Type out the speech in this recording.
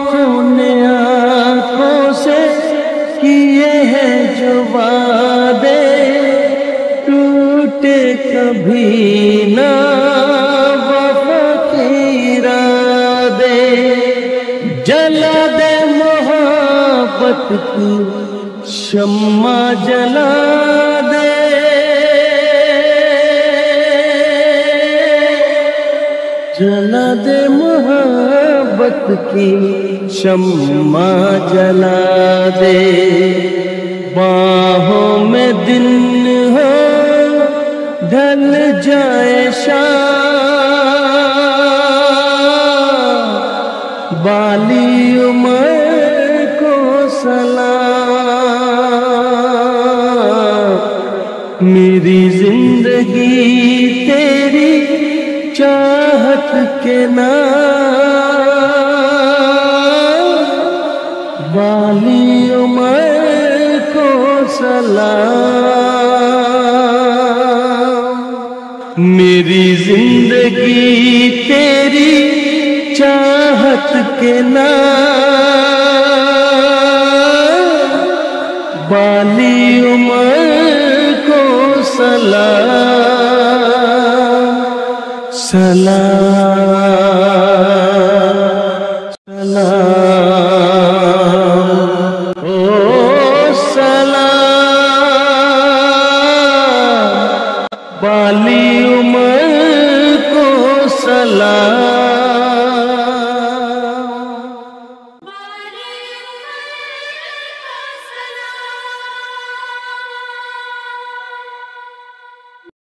तूने आँखों से किए हैं जो वादे, टूटे कभी ना वफा के इरादे। जला दे मोहब्बत की शम्मा जला दे, जला दे मोहब्बत की शम्मा जला दे। बाहों में दिन हो ढल जाए शाम, बाली उम्र को सलाम। मेरी जिंदगी तेरी चाहत के नाम, बाली उम्र को सलाम। मेरी जिंदगी तेरी चाहत के नाम, बाली उम्र को सलाम। सलाम सलाम ओ सलाम, बाली उम्र को सलाम।